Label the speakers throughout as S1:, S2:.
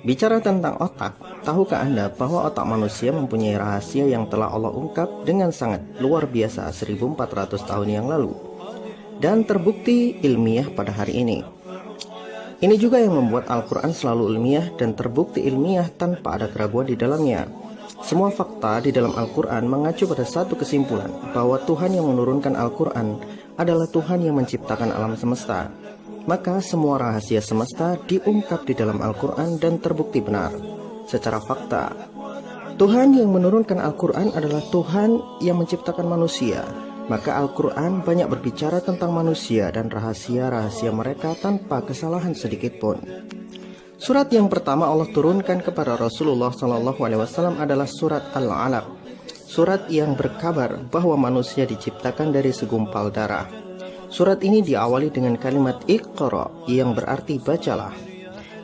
S1: Bicara tentang otak, tahukah Anda bahwa otak manusia mempunyai rahasia yang telah Allah ungkap dengan sangat luar biasa 1400 tahun yang lalu dan terbukti ilmiah pada hari ini. Ini juga yang membuat Al-Quran selalu ilmiah dan terbukti ilmiah tanpa ada keraguan di dalamnya. Semua fakta di dalam Al-Quran mengacu pada satu kesimpulan, bahwa Tuhan yang menurunkan Al-Quran adalah Tuhan yang menciptakan alam semesta. Maka semua rahasia semesta diungkap di dalam Al-Quran dan terbukti benar. Secara fakta, Tuhan yang menurunkan Al-Quran adalah Tuhan yang menciptakan manusia. Maka Al-Quran banyak berbicara tentang manusia dan rahasia-rahasia mereka tanpa kesalahan sedikit pun. Surat yang pertama Allah turunkan kepada Rasulullah SAW adalah surat Al-Alaq. Surat yang berkabar bahwa manusia diciptakan dari segumpal darah. Surat ini diawali dengan kalimat Iqra yang berarti bacalah.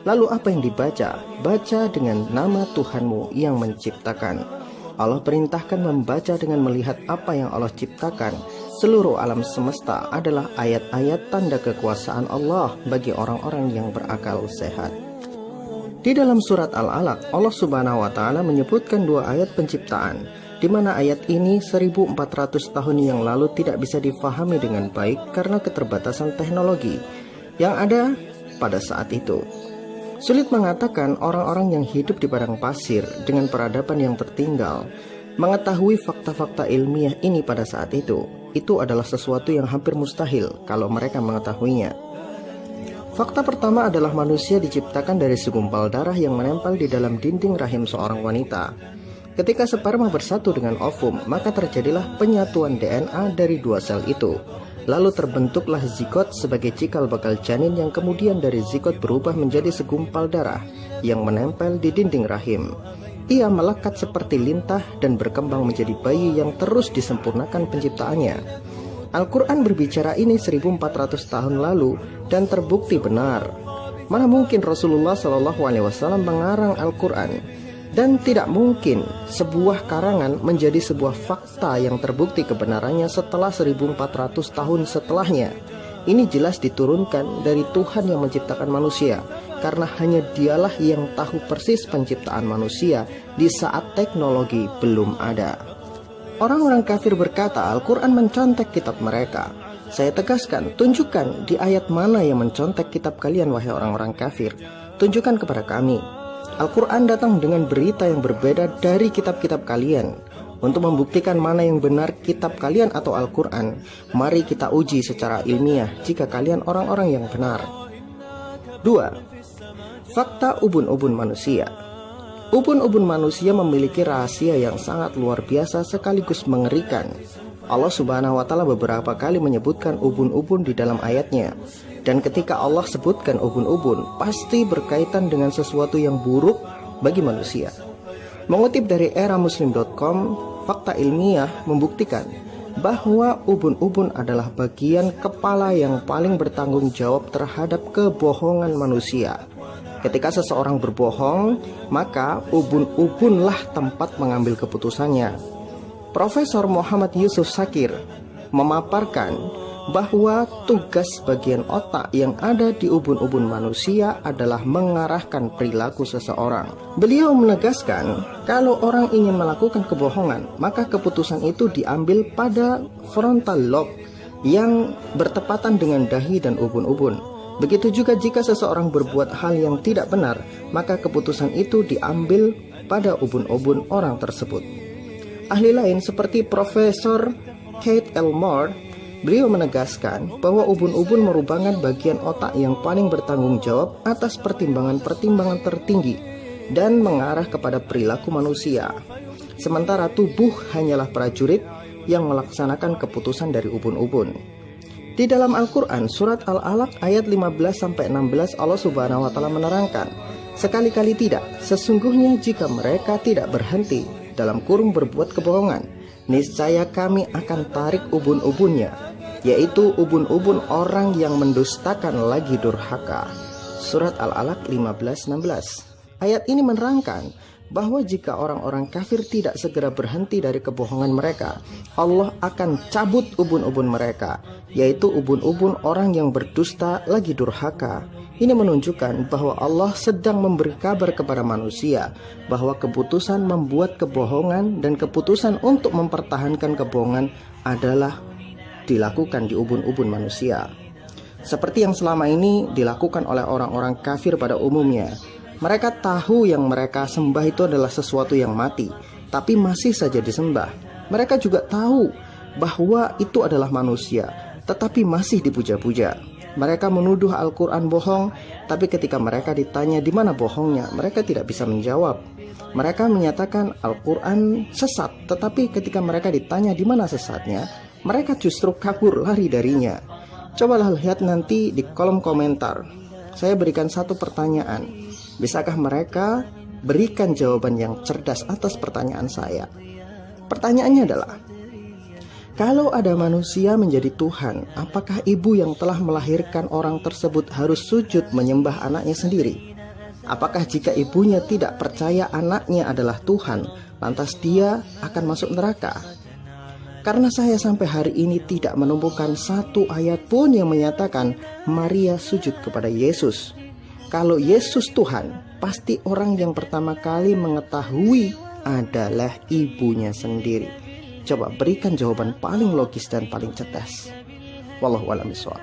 S1: Lalu apa yang dibaca? Baca dengan nama Tuhanmu yang menciptakan. Allah perintahkan membaca dengan melihat apa yang Allah ciptakan. Seluruh alam semesta adalah ayat-ayat tanda kekuasaan Allah bagi orang-orang yang berakal sehat. Di dalam surat Al-Alaq, Allah Subhanahu wa taala menyebutkan dua ayat penciptaan, di mana ayat ini 1400 tahun yang lalu tidak bisa difahami dengan baik karena keterbatasan teknologi yang ada pada saat itu. Sulit mengatakan orang-orang yang hidup di padang pasir dengan peradaban yang tertinggal mengetahui fakta-fakta ilmiah ini pada saat itu. Itu adalah sesuatu yang hampir mustahil kalau mereka mengetahuinya. Fakta pertama adalah manusia diciptakan dari segumpal darah yang menempel di dalam dinding rahim seorang wanita. Ketika sperma bersatu dengan ovum, maka terjadilah penyatuan DNA dari dua sel itu. Lalu terbentuklah zigot sebagai cikal bakal janin yang kemudian dari zigot berubah menjadi segumpal darah yang menempel di dinding rahim. Ia melekat seperti lintah dan berkembang menjadi bayi yang terus disempurnakan penciptaannya. Al-Quran berbicara ini 1400 tahun lalu dan terbukti benar. Mana mungkin Rasulullah SAW mengarang Al-Quran, dan tidak mungkin sebuah karangan menjadi sebuah fakta yang terbukti kebenarannya setelah 1400 tahun setelahnya. Ini jelas diturunkan dari Tuhan yang menciptakan manusia, karena hanya dialah yang tahu persis penciptaan manusia di saat teknologi belum ada. Orang-orang kafir berkata Al-Quran mencontek kitab mereka. Saya tegaskan, tunjukkan di ayat mana yang mencontek kitab kalian, wahai orang-orang kafir. Tunjukkan kepada kami. Al-Quran datang dengan berita yang berbeda dari kitab-kitab kalian. Untuk membuktikan mana yang benar kitab kalian atau Al-Quran, mari kita uji secara ilmiah jika kalian orang-orang yang benar. 2. Fakta ubun-ubun manusia. Ubun-ubun manusia memiliki rahasia yang sangat luar biasa sekaligus mengerikan. Allah Subhanahu wa taala beberapa kali menyebutkan ubun-ubun di dalam ayatnya. Dan ketika Allah sebutkan ubun-ubun, pasti berkaitan dengan sesuatu yang buruk bagi manusia. Mengutip dari eramuslim.com, fakta ilmiah membuktikan bahwa ubun-ubun adalah bagian kepala yang paling bertanggung jawab terhadap kebohongan manusia. Ketika seseorang berbohong, maka ubun-ubunlah tempat mengambil keputusannya. Profesor Muhammad Yusuf Shakir memaparkan bahwa tugas bagian otak yang ada di ubun-ubun manusia adalah mengarahkan perilaku seseorang. Beliau menegaskan, kalau orang ingin melakukan kebohongan, maka keputusan itu diambil pada frontal lobe yang bertepatan dengan dahi dan ubun-ubun. Begitu juga jika seseorang berbuat hal yang tidak benar, maka keputusan itu diambil pada ubun-ubun orang tersebut. Ahli lain seperti Profesor Kate Elmore, beliau menegaskan bahwa ubun-ubun merupakan bagian otak yang paling bertanggung jawab atas pertimbangan-pertimbangan tertinggi dan mengarah kepada perilaku manusia. Sementara tubuh hanyalah prajurit yang melaksanakan keputusan dari ubun-ubun. Di dalam Al-Quran, surat Al-Alaq ayat 15-16 Allah Subhanahu wa taala menerangkan, sekali-kali tidak, sesungguhnya jika mereka tidak berhenti dalam kurung berbuat kebohongan, niscaya kami akan tarik ubun-ubunnya, yaitu ubun-ubun orang yang mendustakan lagi durhaka. Surat Al-Alaq 15-16. Ayat ini menerangkan bahwa jika orang-orang kafir tidak segera berhenti dari kebohongan mereka, Allah akan cabut ubun-ubun mereka, yaitu ubun-ubun orang yang berdusta lagi durhaka. Ini menunjukkan bahwa Allah sedang memberi kabar kepada manusia bahwa keputusan membuat kebohongan dan keputusan untuk mempertahankan kebohongan adalah dilakukan di ubun-ubun manusia. Seperti yang selama ini dilakukan oleh orang-orang kafir pada umumnya. Mereka tahu yang mereka sembah itu adalah sesuatu yang mati, tapi masih saja disembah. Mereka juga tahu bahwa itu adalah manusia, tetapi masih dipuja-puja. Mereka menuduh Al-Quran bohong, tapi ketika mereka ditanya di mana bohongnya, mereka tidak bisa menjawab. Mereka menyatakan Al-Quran sesat, tetapi ketika mereka ditanya di mana sesatnya, mereka justru kabur lari darinya. Cobalah lihat nanti di kolom komentar. Saya berikan satu pertanyaan. Bisakah mereka berikan jawaban yang cerdas atas pertanyaan saya? Pertanyaannya adalah, kalau ada manusia menjadi Tuhan, apakah ibu yang telah melahirkan orang tersebut harus sujud menyembah anaknya sendiri? Apakah jika ibunya tidak percaya anaknya adalah Tuhan, lantas dia akan masuk neraka? Karena saya sampai hari ini tidak menemukan satu ayat pun yang menyatakan Maria sujud kepada Yesus. Kalau Yesus Tuhan, pasti orang yang pertama kali mengetahui adalah ibunya sendiri. Coba berikan jawaban paling logis dan paling cerdas. Wallahu a'lam bishawab.